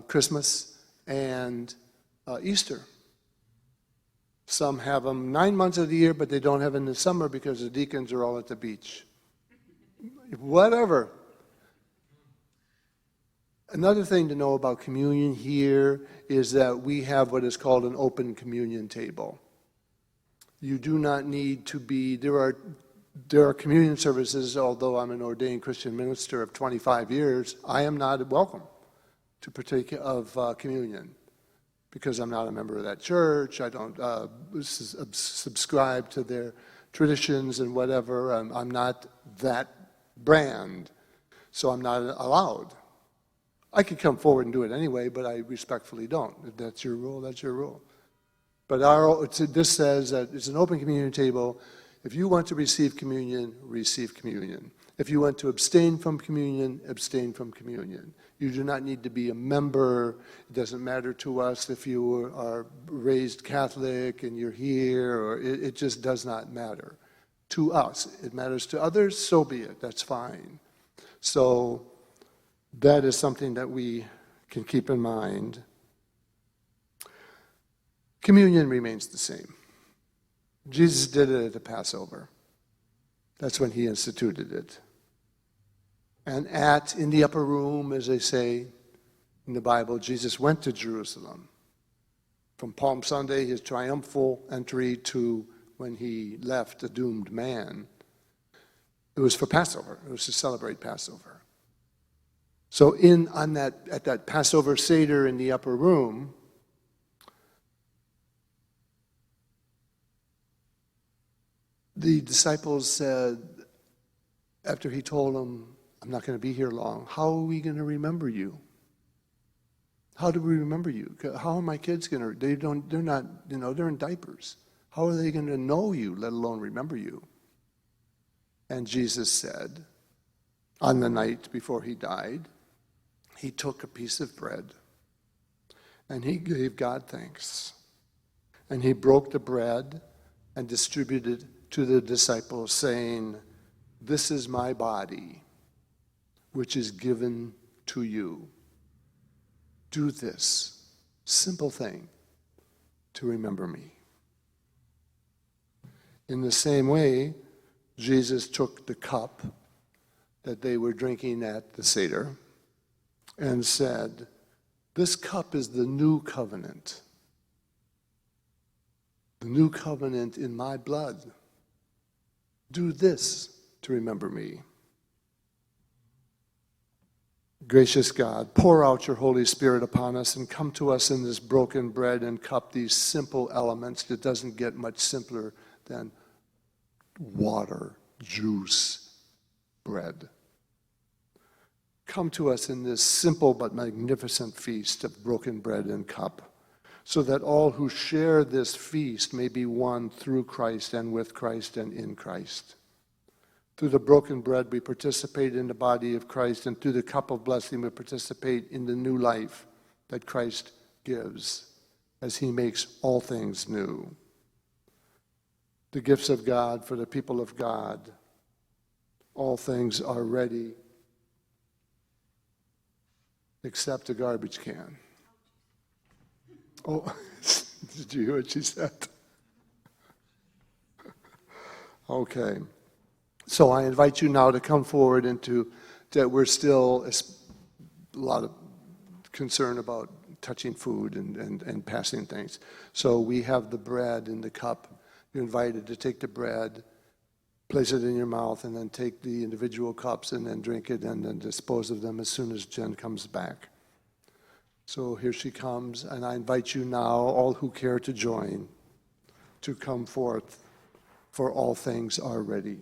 Christmas and Easter. Some have them 9 months of the year, but they don't have it in the summer because the deacons are all at the beach. Whatever. Another thing to know about communion here is that we have what is called an open communion table. You do not need to be, there are communion services, although I'm an ordained Christian minister of 25 years, I am not welcome to partake of communion because I'm not a member of that church. I don't subscribe to their traditions and whatever. I'm not that brand, so I'm not allowed. I could come forward and do it anyway, but I respectfully don't. If that's your rule, that's your rule. But this says that it's an open communion table. If you want to receive communion, receive communion. If you want to abstain from communion, abstain from communion. You do not need to be a member. It doesn't matter to us if you are raised Catholic and you're here, or it just does not matter to us. It matters to others, so be it. That's fine. So that is something that we can keep in mind. Communion remains the same. Jesus did it at the Passover. That's when he instituted it. And in the upper room, as they say in the Bible, Jesus went to Jerusalem. From Palm Sunday, his triumphal entry, to when he left a doomed man. It was for Passover. It was to celebrate Passover. So at that Passover Seder in the upper room, the disciples said, after he told them, I'm not going to be here long, how are we going to remember you? How do we remember you? How are my kids going to, they're not, they're in diapers. How are they going to know you, let alone remember you? And Jesus said, on the night before he died, he took a piece of bread and he gave God thanks. And he broke the bread and distributed to the disciples, saying, this is my body, which is given to you. Do this simple thing to remember me. In the same way, Jesus took the cup that they were drinking at the Seder and said, this cup is the new covenant. The new covenant in my blood. Do this to remember me. Gracious God, pour out your Holy Spirit upon us and come to us in this broken bread and cup, these simple elements that doesn't get much simpler than water, juice, bread. Come to us in this simple but magnificent feast of broken bread and cup, so that all who share this feast may be one through Christ and with Christ and in Christ. Through the broken bread, we participate in the body of Christ, and through the cup of blessing, we participate in the new life that Christ gives as he makes all things new. The gifts of God for the people of God, all things are ready except a garbage can. Oh, did you hear what she said? Okay. So I invite you now to come forward that we're still a lot of concern about touching food and passing things. So we have the bread in the cup. You're invited to take the bread, place it in your mouth, and then take the individual cups and then drink it and then dispose of them as soon as Jen comes back. So here she comes, and I invite you now, all who care to join, to come forth for all things are ready.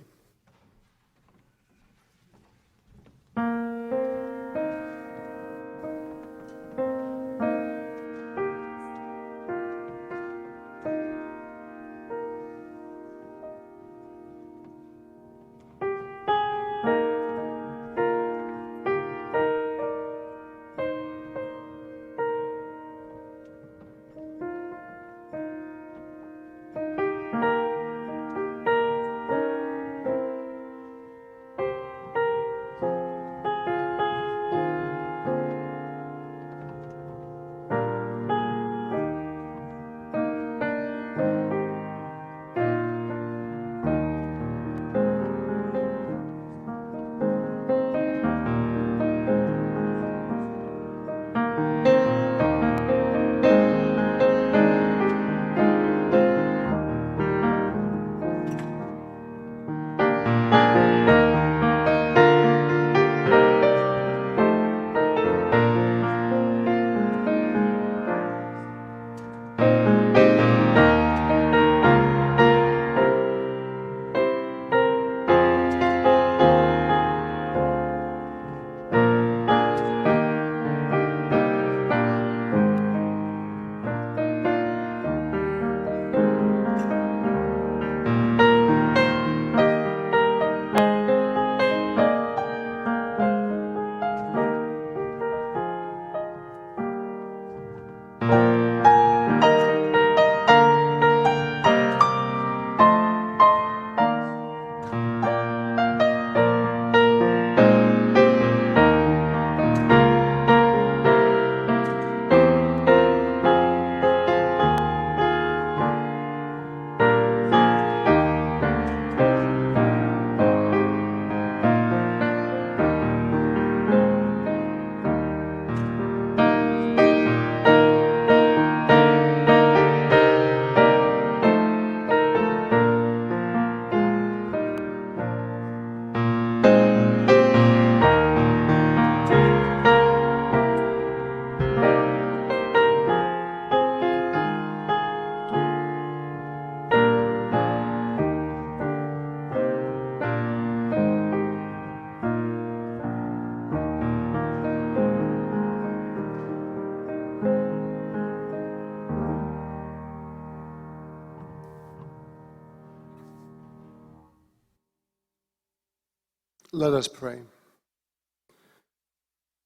Let us pray.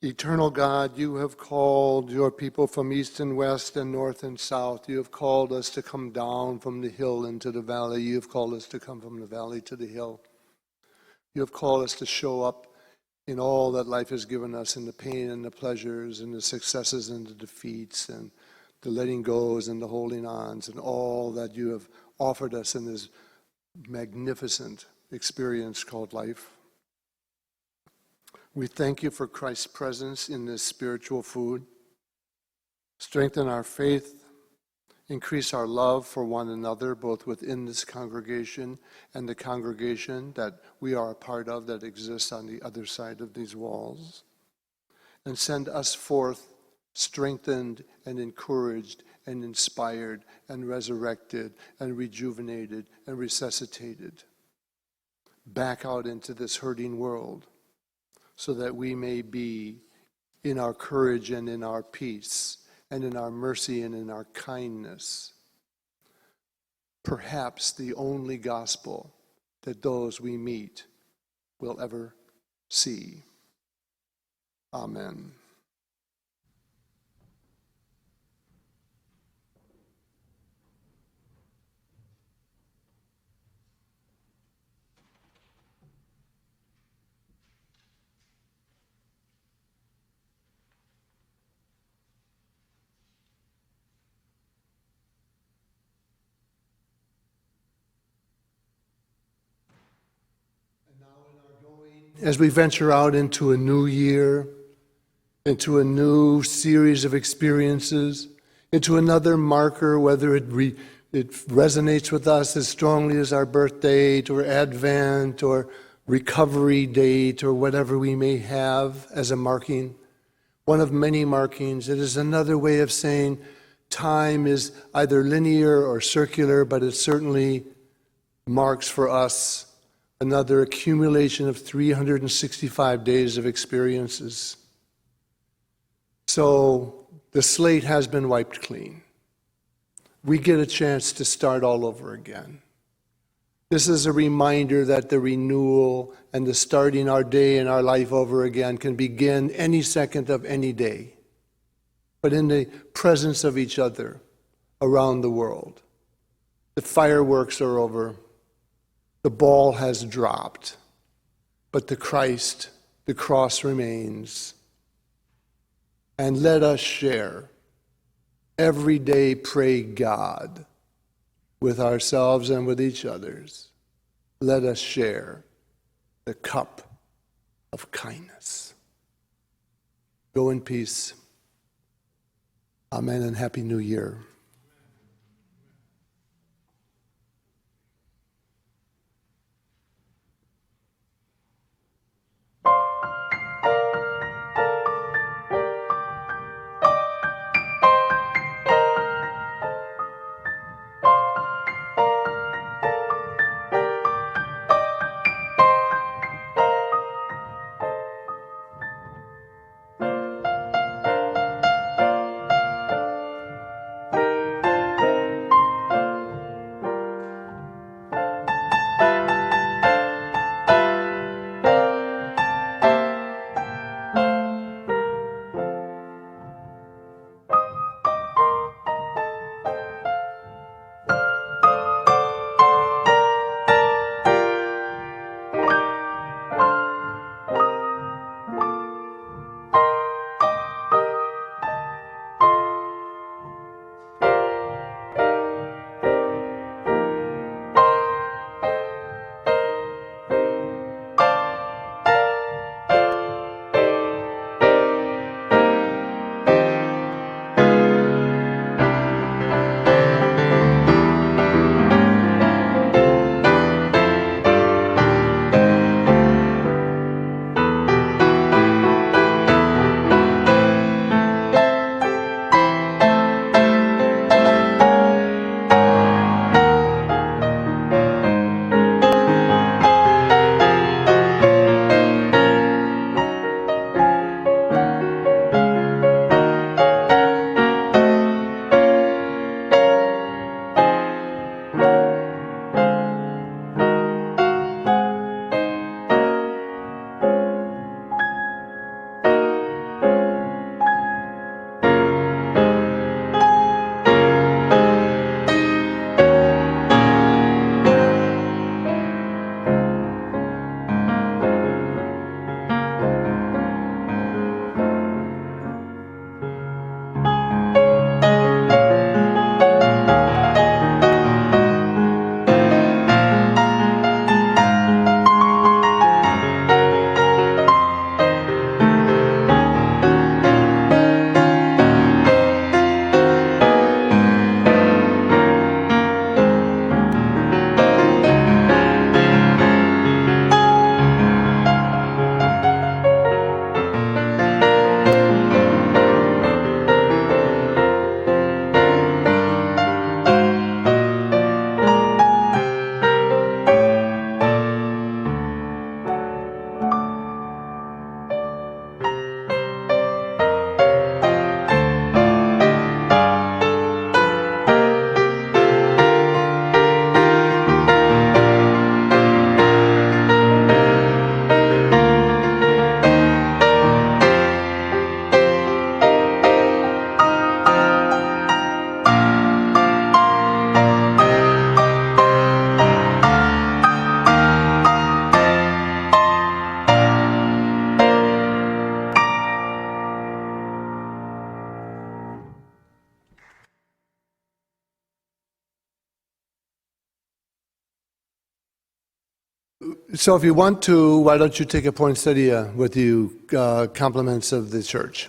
Eternal God, you have called your people from east and west and north and south. You have called us to come down from the hill into the valley. You have called us to come from the valley to the hill. You have called us to show up in all that life has given us, in the pain and the pleasures and the successes and the defeats and the letting goes and the holding ons and all that you have offered us in this magnificent experience called life. We thank you for Christ's presence in this spiritual food. Strengthen our faith, increase our love for one another, both within this congregation and the congregation that we are a part of that exists on the other side of these walls. And send us forth strengthened and encouraged and inspired and resurrected and rejuvenated and resuscitated back out into this hurting world, so that we may be in our courage and in our peace and in our mercy and in our kindness, perhaps the only gospel that those we meet will ever see. Amen. As we venture out into a new year, into a new series of experiences, into another marker, whether it resonates with us as strongly as our birth date or Advent or recovery date or whatever we may have as a marking, one of many markings. It is another way of saying time is either linear or circular, but it's certainly marks for us another accumulation of 365 days of experiences. So the slate has been wiped clean. We get a chance to start all over again. This is a reminder that the renewal and the starting our day and our life over again can begin any second of any day, but in the presence of each other around the world. The fireworks are over. The ball has dropped, but the Christ, the cross remains. And let us share, every day pray God with ourselves and with each others. Let us share the cup of kindness. Go in peace. Amen and Happy New Year. So if you want to, why don't you take a poinsettia with you, compliments of the church?